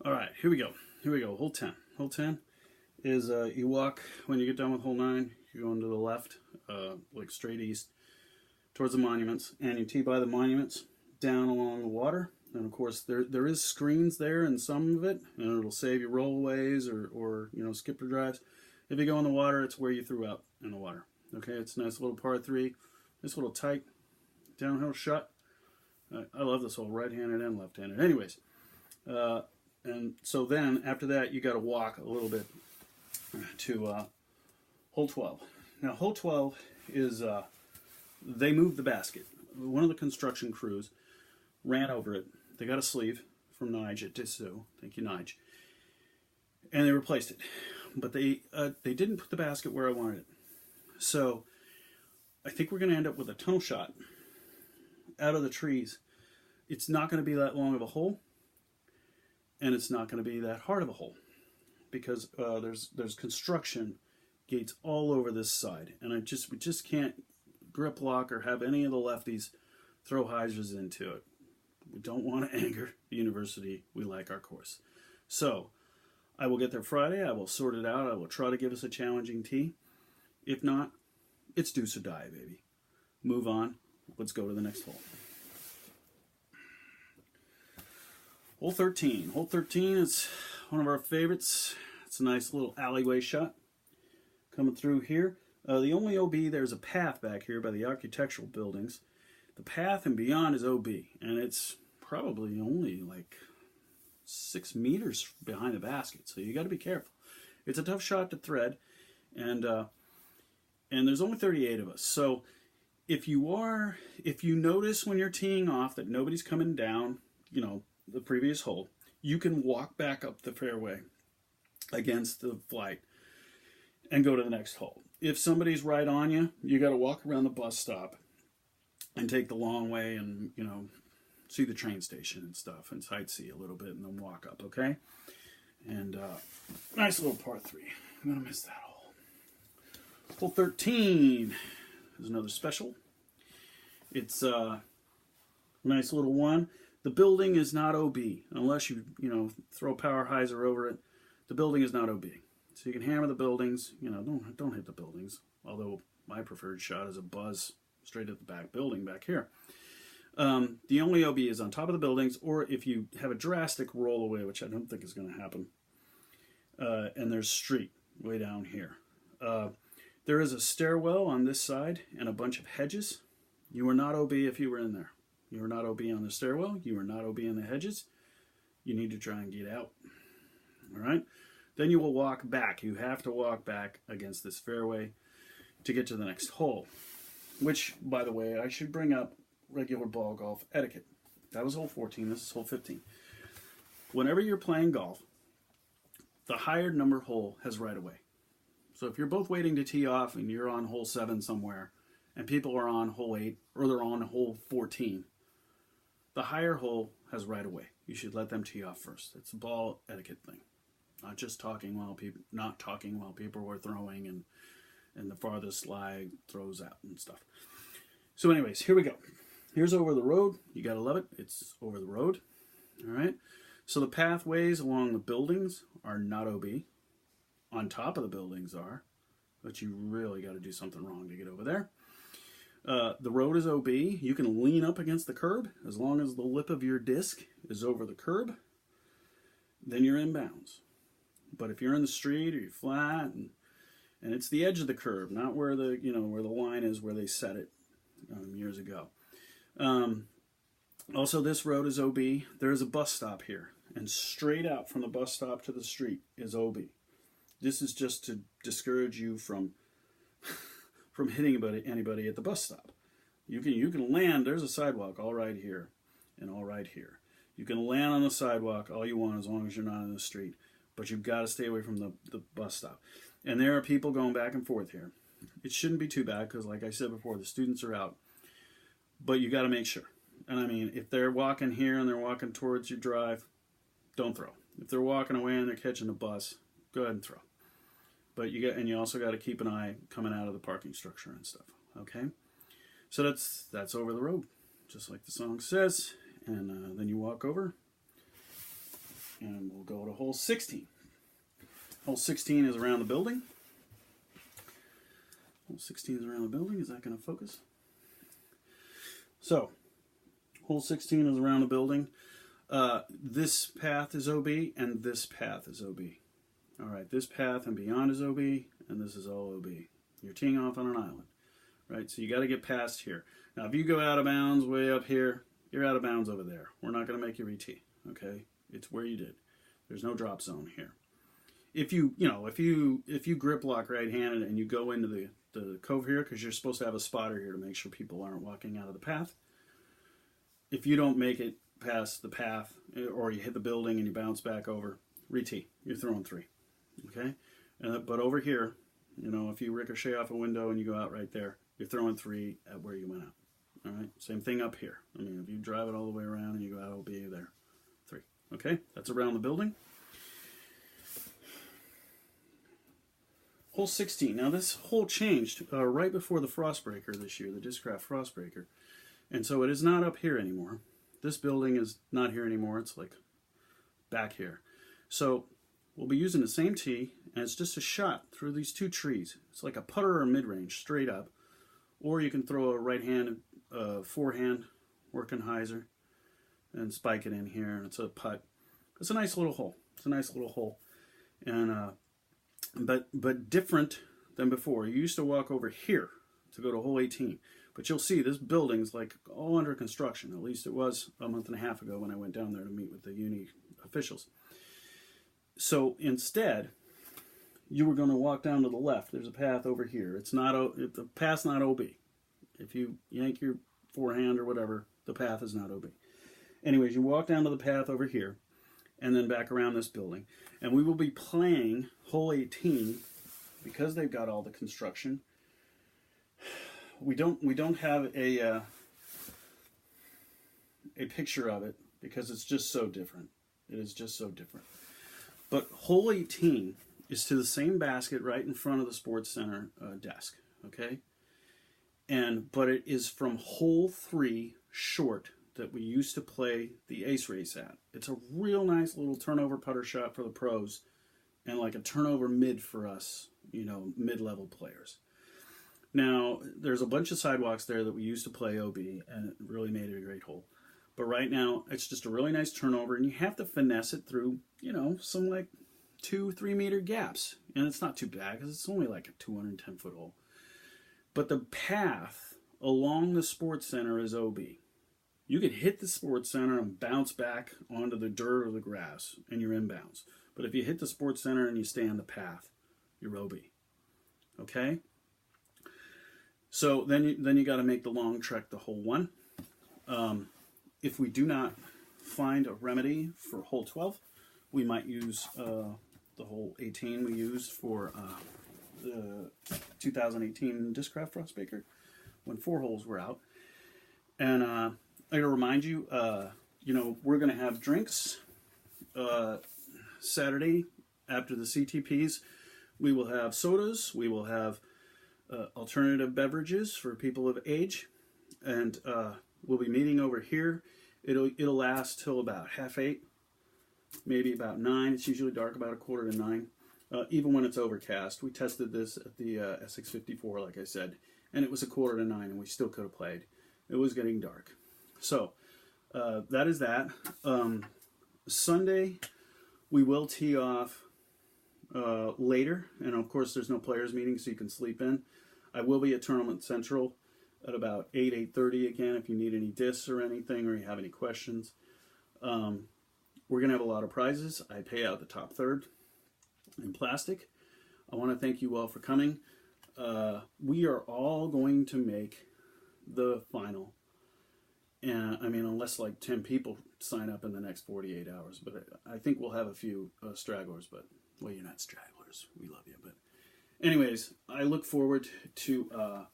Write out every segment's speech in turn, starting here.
All right, here we go. Here we go. Hole 10. Hole 10 is you walk, when you get done with hole 9, you're going to the left, like straight east, towards the monuments, and you tee by the monuments down along the water. And of course, there is screens there in some of it, and it'll save you rollaways or skipper drives. If you go in the water, it's where you threw out in the water. Okay, it's a nice little par 3, nice little tight downhill shot. I love this hole, right-handed and left-handed. Anyways, and so then after that, you got to walk a little bit to hole 12. Now, hole 12 is they moved the basket. One of the construction crews ran over it. They got a sleeve from Nige at Dissou. Thank you, Nige. And they replaced it. But they didn't put the basket where I wanted it. So I think we're going to end up with a tunnel shot out of the trees. It's not going to be that long of a hole, and it's not going to be that hard of a hole because there's construction gates all over this side, and we just can't grip lock or have any of the lefties throw hyzers into it. We don't want to anger the university. We like our course. So I will get there Friday. I will sort it out. I will try to give us a challenging tee. If not, it's deuce or die, baby. Move on. Let's go to the next hole. Hole 13. Hole 13 is one of our favorites. It's a nice little alleyway shot coming through here. The only OB, there's a path back here by the architectural buildings. The path and beyond is OB, and it's probably only like 6 meters behind the basket, so you got to be careful. It's a tough shot to thread, and there's only 38 of us. So if you notice when you're teeing off that nobody's coming down, the previous hole, you can walk back up the fairway against the flight and go to the next hole. If somebody's right on you, you got to walk around the bus stop and take the long way and, see the train station and stuff and sightsee a little bit and then walk up, okay? And nice little par 3. I'm going to miss that hole. Hole 13 is another special. It's a nice little one. The building is not OB unless you throw a power hyzer over it. The building is not OB. So you can hammer the buildings, don't hit the buildings. Although my preferred shot is a buzz straight at the back building back here. The only OB is on top of the buildings, or if you have a drastic roll away, which I don't think is going to happen. And there's street way down here. There is a stairwell on this side and a bunch of hedges. You are not OB if you were in there. You are not OB on the stairwell. You are not OB in the hedges. You need to try and get out. All right? Then you will walk back. You have to walk back against this fairway to get to the next hole. Which, by the way, I should bring up regular ball golf etiquette. That was hole 14. This is hole 15. Whenever you're playing golf, the higher number hole has right of way. So if you're both waiting to tee off and you're on hole 7 somewhere, and people are on hole 8, or they're on hole 14, the higher hole has right of way. You should let them tee off first. It's a ball etiquette thing. Not talking while people are throwing and the farthest lie throws out and stuff. So anyways, here we go. Here's over the road. You got to love it. It's over the road. All right. So the pathways along the buildings are not OB. On top of the buildings are, but you really got to do something wrong to get over there. The road is OB. You can lean up against the curb as long as the lip of your disc is over the curb. Then you're in bounds. But if you're in the street or you're flat and it's the edge of the curb, not where the where the line is where they set it years ago. Also, this road is OB. There is a bus stop here, and straight out from the bus stop to the street is OB. This is just to discourage you from hitting anybody at the bus stop. You can land. There's a sidewalk all right here and all right here. You can land on the sidewalk all you want as long as you're not in the street, but you've got to stay away from the bus stop. And there are people going back and forth here. It shouldn't be too bad because, like I said before, the students are out. But you got to make sure. And I mean, if they're walking here and they're walking towards your drive, don't throw. If they're walking away and they're catching the bus, go ahead and throw. But you also got to keep an eye coming out of the parking structure and stuff. Okay, so that's over the road, just like the song says. And then you walk over, And we'll go to hole 16. Hole 16 is around the building. Hole 16 is around the building. Is that going to focus? So, hole 16 is around the building. This path is OB, and this path is OB. All right, this path and beyond is OB, and this is all OB. You're teeing off on an island, right? So you got to get past here. Now, if you go out of bounds way up here, you're out of bounds over there. We're not going to make you re-tee, okay? It's where you did. There's no drop zone here. If you grip lock right-handed and you go into the cove here, because you're supposed to have a spotter here to make sure people aren't walking out of the path. If you don't make it past the path, or you hit the building and you bounce back over, re-tee. You're throwing 3, okay? But over here, if you ricochet off a window and you go out right there, you're throwing 3 at where you went out. All right, same thing up here. I mean, if you drive it all the way around and you go out, it'll be there. 3. Okay, that's around the building. Hole 16. Now this hole changed right before the Frostbreaker this year, the Discraft Frostbreaker. And so it is not up here anymore. This building is not here anymore. It's like back here. So we'll be using the same tee, and it's just a shot through these 2 trees. It's like a putter or mid-range, straight up. Or you can throw a right-hand, forehand, working hyzer, and spike it in here, and it's a putt. It's a nice little hole. It's a nice little hole. And but different than before. You used to walk over here to go to hole 18. But you'll see this building's like all under construction. At least it was a month and a half ago when I went down there to meet with the uni officials. So instead, you were going to walk down to the left. There's a path over here. It's not the path's not OB. If you yank your forehand or whatever, the path is not OB. Anyways, you walk down to the path over here, and then back around this building. And we will be playing hole 18 because they've got all the construction. We don't have a picture of it because it's just so different. It is just so different. But hole 18 is to the same basket right in front of the Sports Center desk, okay? But it is from hole 3 short that we used to play the Ace Race at. It's a real nice little turnover putter shot for the pros and like a turnover mid for us, mid-level players. Now, there's a bunch of sidewalks there that we used to play OB, and it really made it a great hole. But right now, it's just a really nice turnover, and you have to finesse it through, some like 2-3 meter gaps. And it's not too bad, because it's only like a 210-foot hole. But the path along the Sports Center is OB. You could hit the Sports Center and bounce back onto the dirt or the grass, and you're in bounds. But if you hit the Sports Center and you stay on the path, you're OB. Okay? So then you got to make the long trek to hole 1. If we do not find a remedy for hole 12, we might use the hole 18 we used for the 2018 Discraft Frostbreaker when 4 holes were out. And I got to remind you, we're going to have drinks Saturday after the CTPs. We will have sodas. We will have alternative beverages for people of age, and we'll be meeting over here. It'll last till about 7:30, maybe about 9. It's usually dark about 8:45 to 9, even when it's overcast. We tested this at the Essex 54, like I said, and it was 8:45 to 9, and we still could have played. It was getting dark. So that is that. Sunday, we will tee off later, and of course there's no players meeting, so you can sleep in. I will be at Tournament Central at about 8:30 again if you need any discs or anything, or you have any questions. We're going to have a lot of prizes. I pay out the top third in plastic. I want to thank you all for coming. We are all going to make the final. And I mean, unless like 10 people sign up in the next 48 hours, but I think we'll have a few stragglers, but well, you're not stragglers. We love you. But anyways, I look forward to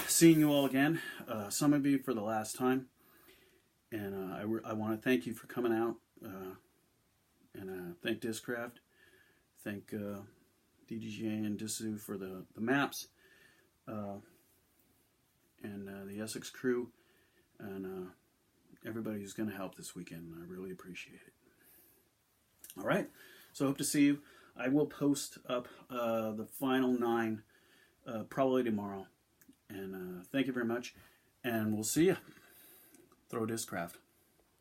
seeing you all again, some of you for the last time. And I want to thank you for coming out, and thank Discraft, thank DDGA and Disu for the maps, and the Essex crew, and everybody who's going to help this weekend. I really appreciate it. All right, so I hope to see you. I will post up the final 9 probably tomorrow. And thank you very much, and we'll see you. Throw Discraft.